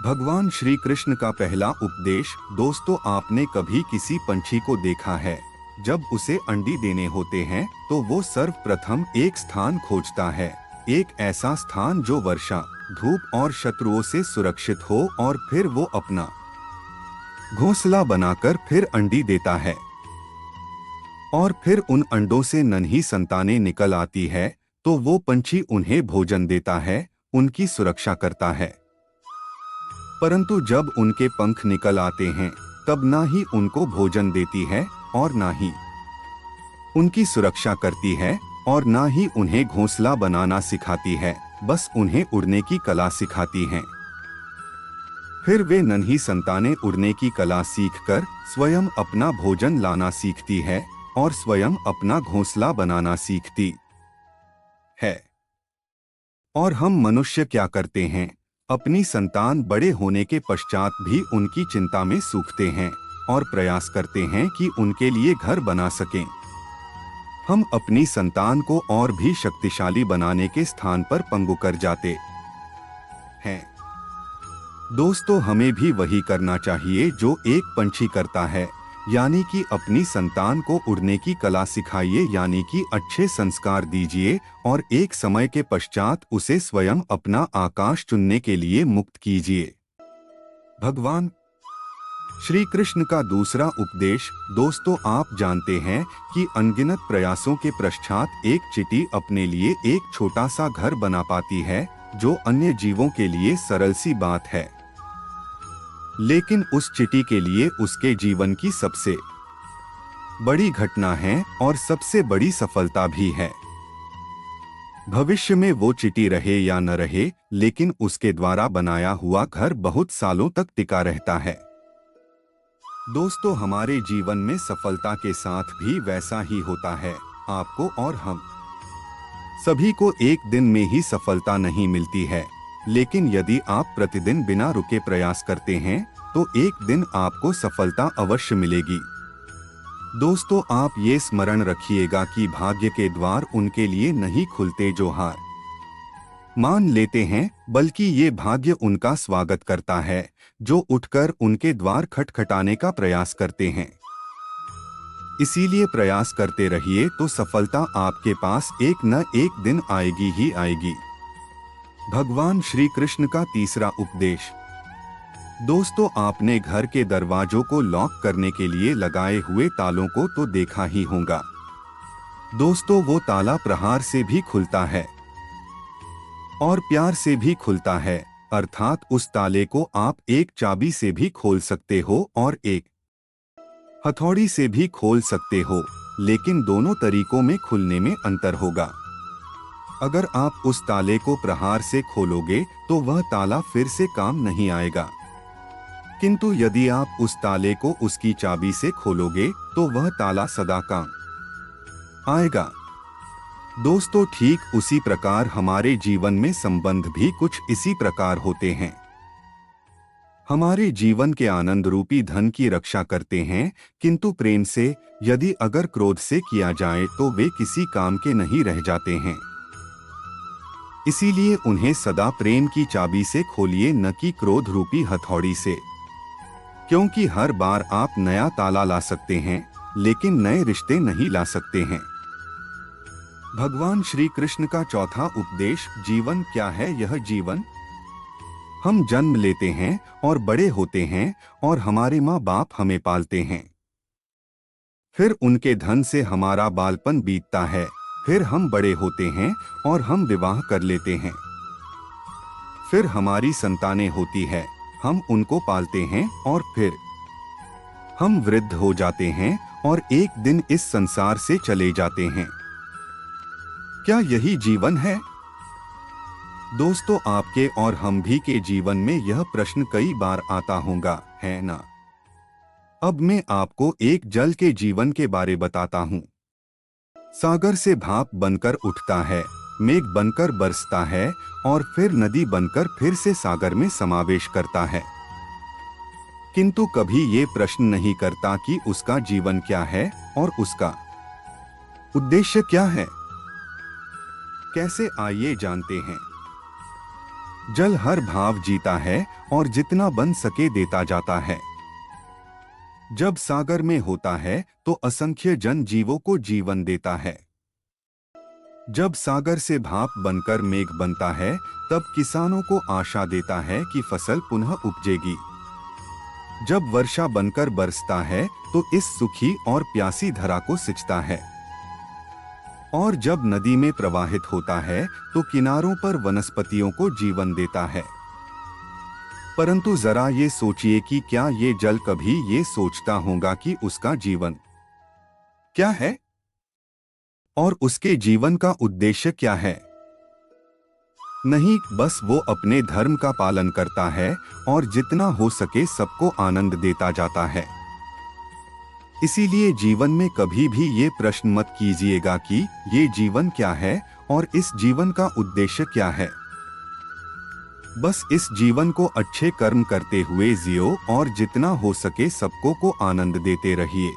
भगवान श्री कृष्ण का पहला उपदेश। दोस्तों, आपने कभी किसी पंछी को देखा है? जब उसे अंडी देने होते हैं तो वो सर्वप्रथम एक स्थान खोजता है, एक ऐसा स्थान जो वर्षा, धूप और शत्रुओं से सुरक्षित हो, और फिर वो अपना घोंसला बनाकर फिर अंडी देता है। और फिर उन अंडों से नन्ही संतानें निकल आती है, तो वो पंछी उन्हें भोजन देता है, उनकी सुरक्षा करता है। परंतु जब उनके पंख निकल आते हैं, तब ना ही उनको भोजन देती है और ना ही उनकी सुरक्षा करती है, और ना ही उन्हें घोंसला बनाना सिखाती है, बस उन्हें उड़ने की कला सिखाती हैं। फिर वे नन्ही संतानें उड़ने की कला सीखकर स्वयं अपना भोजन लाना सीखती है और स्वयं अपना घोंसला बनाना सीखती है। और हम मनुष्य क्या करते हैं? अपनी संतान बड़े होने के पश्चात भी उनकी चिंता में सूखते हैं और प्रयास करते हैं कि उनके लिए घर बना सकें। हम अपनी संतान को और भी शक्तिशाली बनाने के स्थान पर पंगु कर जाते हैं। दोस्तों, हमें भी वही करना चाहिए जो एक पंछी करता है, यानी कि अपनी संतान को उड़ने की कला सिखाइए, यानी कि अच्छे संस्कार दीजिए, और एक समय के पश्चात उसे स्वयं अपना आकाश चुनने के लिए मुक्त कीजिए। भगवान श्री कृष्ण का दूसरा उपदेश। दोस्तों, आप जानते हैं कि अनगिनत प्रयासों के पश्चात एक चींटी अपने लिए एक छोटा सा घर बना पाती है, जो अन्य जीवों के लिए सरल सी बात है, लेकिन उस चींटी के लिए उसके जीवन की सबसे बड़ी घटना है और सबसे बड़ी सफलता भी है। भविष्य में वो चींटी रहे या न रहे, लेकिन उसके द्वारा बनाया हुआ घर बहुत सालों तक टिका रहता है। दोस्तों, हमारे जीवन में सफलता के साथ भी वैसा ही होता है। आपको और हम सभी को एक दिन में ही सफलता नहीं मिलती है, लेकिन यदि आप प्रतिदिन बिना रुके प्रयास करते हैं तो एक दिन आपको सफलता अवश्य मिलेगी। दोस्तों, आप ये स्मरण रखिएगा कि भाग्य के द्वार उनके लिए नहीं खुलते जो हार मान लेते हैं, बल्कि ये भाग्य उनका स्वागत करता है जो उठकर उनके द्वार खटखटाने का प्रयास करते हैं। इसीलिए प्रयास करते रहिए तो सफलता आपके पास एक न एक दिन आएगी ही आएगी। भगवान श्री कृष्ण का तीसरा उपदेश। दोस्तों, आपने घर के दरवाजों को लॉक करने के लिए लगाए हुए तालों को तो देखा ही होगा। दोस्तों, वो ताला प्रहार से भी खुलता है और प्यार से भी खुलता है, अर्थात उस ताले को आप एक चाबी से भी खोल सकते हो और एक हथौड़ी से भी खोल सकते हो, लेकिन दोनों तरीकों में खुलने में अंतर होगा। अगर आप उस ताले को प्रहार से खोलोगे तो वह ताला फिर से काम नहीं आएगा, किंतु यदि आप उस ताले को उसकी चाबी से खोलोगे तो वह ताला सदा काम आएगा। दोस्तों, ठीक उसी प्रकार हमारे जीवन में संबंध भी कुछ इसी प्रकार होते हैं। हमारे जीवन के आनंद रूपी धन की रक्षा करते हैं, किंतु प्रेम से, यदि अगर क्रोध से किया जाए तो वे किसी काम के नहीं रह जाते हैं। इसीलिए उन्हें सदा प्रेम की चाबी से खोलिए, न कि क्रोध रूपी हथौड़ी से, क्योंकि हर बार आप नया ताला ला सकते हैं, लेकिन नए रिश्ते नहीं ला सकते हैं। भगवान श्री कृष्ण का चौथा उपदेश। जीवन क्या है? यह जीवन हम जन्म लेते हैं और बड़े होते हैं और हमारे माँ बाप हमें पालते हैं। फिर उनके धन से हमारा बालपन बीतता है, फिर हम बड़े होते हैं और हम विवाह कर लेते हैं। फिर हमारी संतानें होती है, हम उनको पालते हैं और फिर हम वृद्ध हो जाते हैं और एक दिन इस संसार से चले जाते हैं। क्या यही जीवन है? दोस्तों, आपके और हम भी के जीवन में यह प्रश्न कई बार आता होगा, है ना? अब मैं आपको एक जल के जीवन के बारे बताता हूँ। सागर से भाप बनकर उठता है, मेघ बनकर बरसता है और फिर नदी बनकर फिर से सागर में समावेश करता है, किंतु कभी ये प्रश्न नहीं करता कि उसका जीवन क्या है और उसका उद्देश्य क्या है। कैसे, आइए जानते हैं। जल हर भाव जीता है और जितना बन सके देता जाता है। जब सागर में होता है तो असंख्य जन जीवों को जीवन देता है। जब सागर से भाप बनकर मेघ बनता है तब किसानों को आशा देता है कि फसल पुनः उपजेगी। जब वर्षा बनकर बरसता है तो इस सुखी और प्यासी धरा को सिंचता है। और जब नदी में प्रवाहित होता है तो किनारों पर वनस्पतियों को जीवन देता है। परंतु जरा ये सोचिए कि क्या ये जल कभी ये सोचता होगा कि उसका जीवन क्या है और उसके जीवन का उद्देश्य क्या है? नहीं, बस वो अपने धर्म का पालन करता है और जितना हो सके सबको आनंद देता जाता है। इसीलिए जीवन में कभी भी ये प्रश्न मत कीजिएगा कि ये जीवन क्या है और इस जीवन का उद्देश्य क्या है। बस इस जीवन को अच्छे कर्म करते हुए जियो और जितना हो सके सबको को आनंद देते रहिए।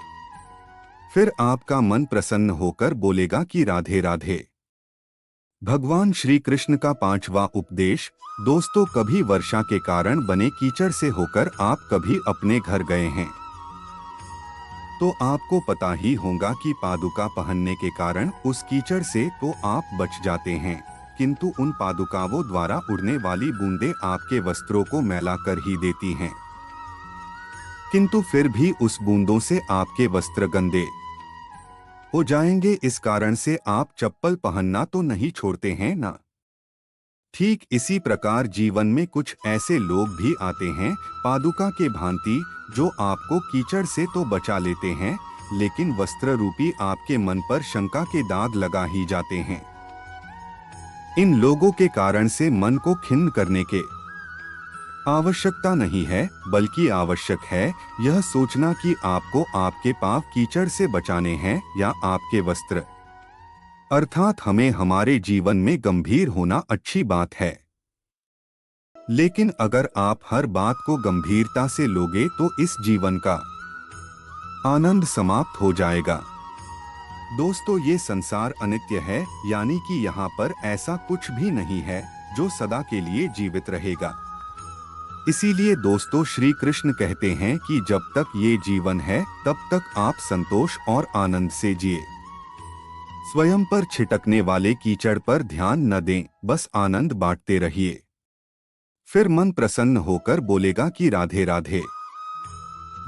फिर आपका मन प्रसन्न होकर बोलेगा कि राधे राधे। भगवान श्री कृष्ण का 5वां उपदेश। दोस्तों, कभी वर्षा के कारण बने कीचड़ से होकर आप कभी अपने घर गए हैं तो आपको पता ही होगा कि पादुका पहनने के कारण उस कीचड़ से तो आप बच जाते हैं, किंतु उन पादुकाओं द्वारा उड़ने वाली बूंदें आपके वस्त्रों को मैला कर ही देती हैं। किंतु फिर भी उस बूंदों से आपके वस्त्र गंदे हो जाएंगे। इस कारण से आप चप्पल पहनना तो नहीं छोड़ते हैं ना। ठीक इसी प्रकार जीवन में कुछ ऐसे लोग भी आते हैं पादुका के भांति, जो आपको कीचड़ से तो बचा लेते हैं लेकिन वस्त्र रूपी आपके मन पर शंका के दाग लगा ही जाते हैं। इन लोगों के कारण से मन को खिन्न करने के आवश्यकता नहीं है, बल्कि आवश्यक है यह सोचना कि आपको आपके पाप कीचड़ से बचाने हैं या आपके वस्त्र। अर्थात हमें हमारे जीवन में गंभीर होना अच्छी बात है, लेकिन अगर आप हर बात को गंभीरता से लोगे तो इस जीवन का आनंद समाप्त हो जाएगा। दोस्तों, ये संसार अनित्य है, यानी कि यहाँ पर ऐसा कुछ भी नहीं है जो सदा के लिए जीवित रहेगा। इसीलिए दोस्तों, श्री कृष्ण कहते हैं कि जब तक ये जीवन है तब तक आप संतोष और आनंद से जिए। स्वयं पर छिटकने वाले कीचड़ पर ध्यान न दें, बस आनंद बांटते रहिए। फिर मन प्रसन्न होकर बोलेगा कि राधे राधे।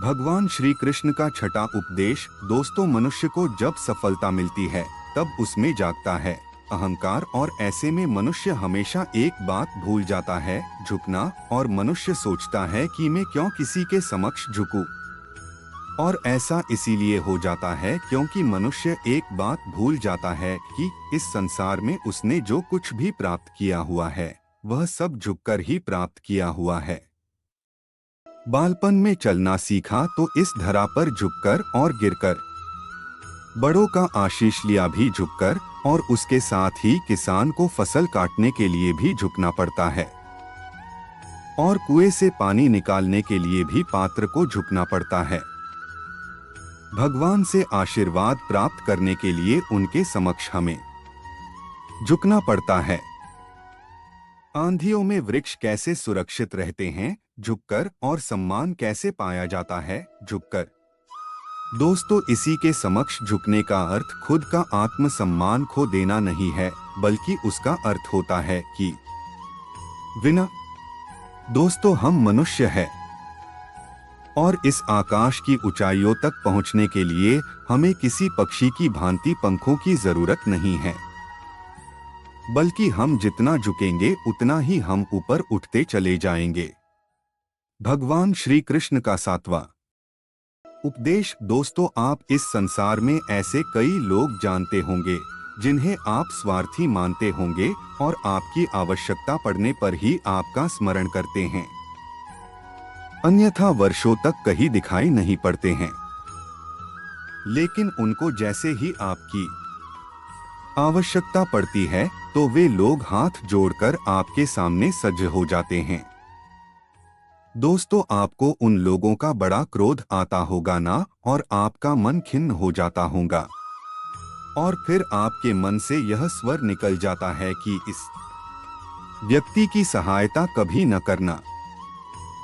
भगवान श्री कृष्ण का 6वां उपदेश। दोस्तों, मनुष्य को जब सफलता मिलती है तब उसमें जागता है अहंकार, और ऐसे में मनुष्य हमेशा एक बात भूल जाता है, झुकना। और मनुष्य सोचता है कि मैं क्यों किसी के समक्ष झुकूं। और ऐसा इसीलिए हो जाता है क्योंकि मनुष्य एक बात भूल जाता है कि इस संसार में उसने जो कुछ भी प्राप्त किया हुआ है वह सब झुककर ही प्राप्त किया हुआ है। बालपन में चलना सीखा तो इस धरा पर झुककर और गिरकर, बड़ों का आशीष लिया भी झुककर, और उसके साथ ही किसान को फसल काटने के लिए भी झुकना पड़ता है, और कुएं से पानी निकालने के लिए भी पात्र को झुकना पड़ता है। भगवान से आशीर्वाद प्राप्त करने के लिए उनके समक्ष हमें झुकना पड़ता है। आंधियों में वृक्ष कैसे सुरक्षित रहते हैं? झुककर। और सम्मान कैसे पाया जाता है? झुककर। दोस्तों, इसी के समक्ष झुकने का अर्थ खुद का आत्मसम्मान खो देना नहीं है, बल्कि उसका अर्थ होता है कि विना। दोस्तों, हम मनुष्य हैं और इस आकाश की ऊंचाइयों तक पहुंचने के लिए हमें किसी पक्षी की भांति पंखों की जरूरत नहीं है, बल्कि हम जितना झुकेंगे उतना ही हम ऊपर उठते चले जाएंगे। भगवान श्री कृष्ण का 7वां उपदेश। दोस्तों, आप इस संसार में ऐसे कई लोग जानते होंगे जिन्हें आप स्वार्थी मानते होंगे और आपकी आवश्यकता पड़ने पर ही आपका स्मरण करते हैं, अन्यथा वर्षों तक कहीं दिखाई नहीं पड़ते हैं। लेकिन उनको जैसे ही आपकी आवश्यकता पड़ती है तो वे लोग हाथ जोड़कर आपके सामने सज्ज हो जाते हैं। दोस्तों, आपको उन लोगों का बड़ा क्रोध आता होगा ना, और आपका मन खिन्न हो जाता होगा, और फिर आपके मन से यह स्वर निकल जाता है कि इस व्यक्ति की सहायता कभी न करना।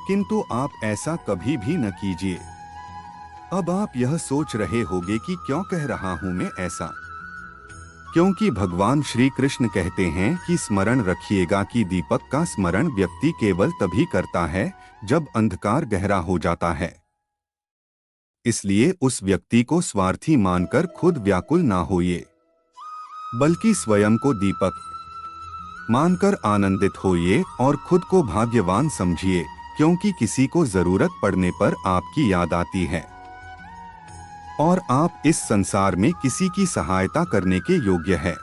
किंतु आप ऐसा कभी भी न कीजिए। अब आप यह सोच रहे होंगे कि क्यों कह रहा हूं मैं ऐसा। क्योंकि भगवान श्री कृष्ण कहते हैं कि स्मरण रखिएगा कि दीपक का स्मरण व्यक्ति केवल तभी करता है जब अंधकार गहरा हो जाता है। इसलिए उस व्यक्ति को स्वार्थी मानकर खुद व्याकुल ना होइए, बल्कि स्वयं को दीपक मानकर आनंदित होइए और खुद को भाग्यवान समझिए, क्योंकि किसी को जरूरत पड़ने पर आपकी याद आती है और आप इस संसार में किसी की सहायता करने के योग्य है।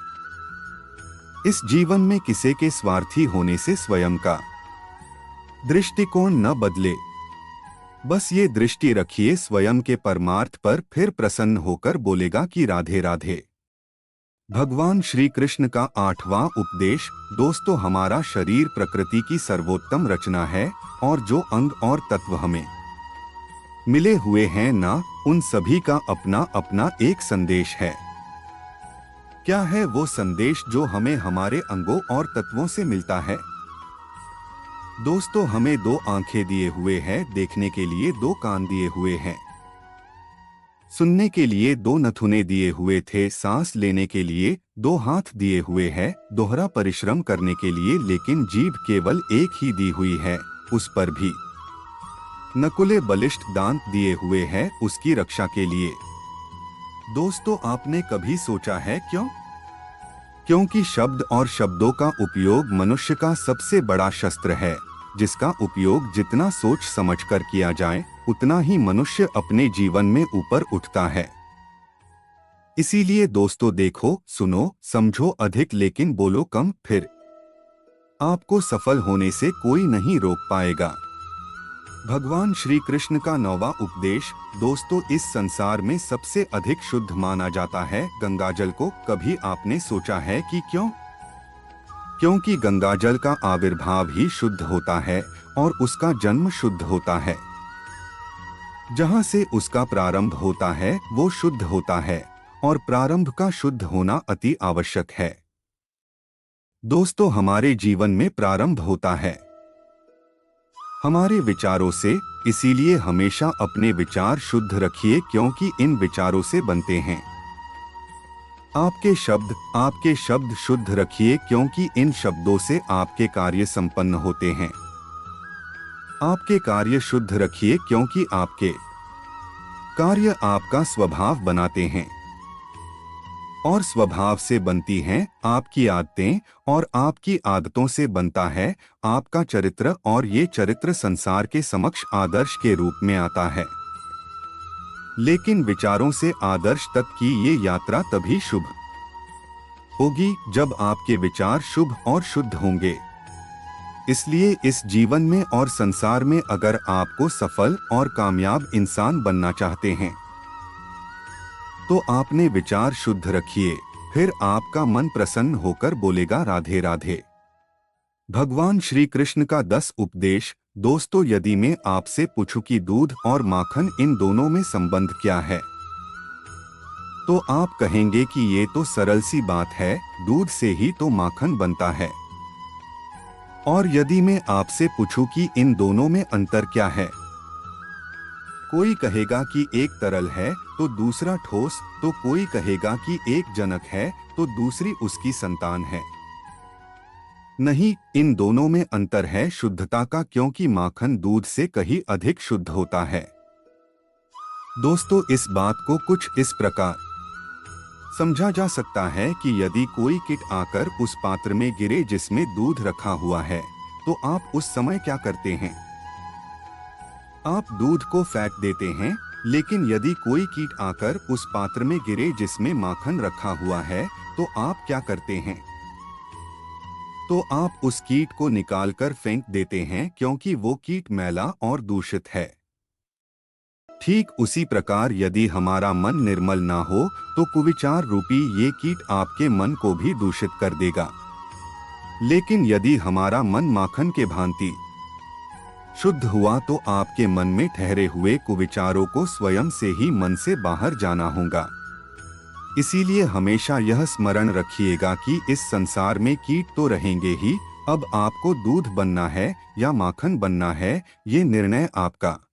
इस जीवन में किसी के स्वार्थी होने से स्वयं का दृष्टिकोण न बदले। बस ये दृष्टि रखिए स्वयं के परमार्थ पर, फिर प्रसन्न होकर बोलेगा कि राधे राधे। भगवान श्री कृष्ण का 8वां उपदेश। दोस्तों, हमारा शरीर प्रकृति की सर्वोत्तम रचना है और जो अंग और तत्व हमें मिले हुए हैं ना, उन सभी का अपना अपना एक संदेश है। क्या है वो संदेश जो हमें हमारे अंगों और तत्वों से मिलता है? दोस्तों, हमें 2 आंखें दिए हुए हैं, देखने के लिए 2 कान दिए हुए हैं, सुनने के लिए 2 नथुने दिए हुए थे, सांस लेने के लिए 2 हाथ दिए हुए हैं, दोहरा परिश्रम करने के लिए, लेकिन जीभ केवल एक ही दी हुई है, उस पर भी नकुले बलिष्ठ दांत दिए हुए हैं उसकी रक्षा के लिए। दोस्तों, आपने कभी सोचा है क्यों? क्योंकि शब्द और शब्दों का उपयोग मनुष्य का सबसे बड़ा शस्त्र है, जिसका उपयोग जितना सोच समझकर किया जाए उतना ही मनुष्य अपने जीवन में ऊपर उठता है। इसीलिए दोस्तों, देखो, सुनो, समझो अधिक लेकिन बोलो कम, फिर आपको सफल होने से कोई नहीं रोक पाएगा। भगवान श्री कृष्ण का 9वां उपदेश। दोस्तों, इस संसार में सबसे अधिक शुद्ध माना जाता है गंगाजल को। कभी आपने सोचा है कि क्यों? क्योंकि गंगाजल का आविर्भाव ही शुद्ध होता है और उसका जन्म शुद्ध होता है। जहां से उसका प्रारंभ होता है वो शुद्ध होता है और प्रारंभ का शुद्ध होना अति आवश्यक है। दोस्तों, हमारे जीवन में प्रारंभ होता है हमारे विचारों से, इसीलिए हमेशा अपने विचार शुद्ध रखिए, क्योंकि इन विचारों से बनते हैं आपके शब्द शुद्ध रखिए, क्योंकि इन शब्दों से आपके कार्य संपन्न होते हैं। आपके कार्य शुद्ध रखिए, क्योंकि आपके कार्य आपका स्वभाव बनाते हैं और स्वभाव से बनती हैं आपकी आदतें और आपकी आदतों से बनता है आपका चरित्र, और ये चरित्र संसार के समक्ष आदर्श के रूप में आता है। लेकिन विचारों से आदर्श तक की ये यात्रा तभी शुभ होगी जब आपके विचार शुभ और शुद्ध होंगे। इसलिए इस जीवन में और संसार में अगर आपको सफल और कामयाब इंसान बनना चाहते हैं तो आपने विचार शुद्ध रखिए, फिर आपका मन प्रसन्न होकर बोलेगा राधे राधे। भगवान श्री कृष्ण का 10 उपदेश। दोस्तों, यदि मैं आपसे पूछूं कि दूध और माखन, इन दोनों में संबंध क्या है, तो आप कहेंगे कि ये तो सरल सी बात है, दूध से ही तो माखन बनता है। और यदि मैं आपसे पूछूं कि इन दोनों में अंतर क्या है, कोई कहेगा कि एक तरल है तो दूसरा ठोस, तो कोई कहेगा कि एक जनक है तो दूसरी उसकी संतान है। नहीं, इन दोनों में अंतर है शुद्धता का, क्योंकि माखन दूध से कहीं अधिक शुद्ध होता है। दोस्तों, इस बात को कुछ इस प्रकार समझा जा सकता है कि यदि कोई कीट आकर उस पात्र में गिरे जिसमें दूध रखा हुआ है, तो आप उस समय क्या करते हैं? आप दूध को फेंक देते हैं। लेकिन यदि कोई कीट आकर उस पात्र में गिरे जिसमें माखन रखा हुआ है, तो आप क्या करते हैं? तो आप उस कीट को निकालकर फेंक देते हैं, क्योंकि वो कीट मैला और दूषित है। ठीक उसी प्रकार यदि हमारा मन निर्मल ना हो तो कुविचार रूपी ये कीट आपके मन को भी दूषित कर देगा। लेकिन यदि हमारा मन माखन के भांति शुद्ध हुआ तो आपके मन में ठहरे हुए कुविचारों को स्वयं से ही मन से बाहर जाना होगा। इसीलिए हमेशा यह स्मरण रखिएगा कि इस संसार में कीट तो रहेंगे ही, अब आपको दूध बनना है या माखन बनना है, ये निर्णय आपका।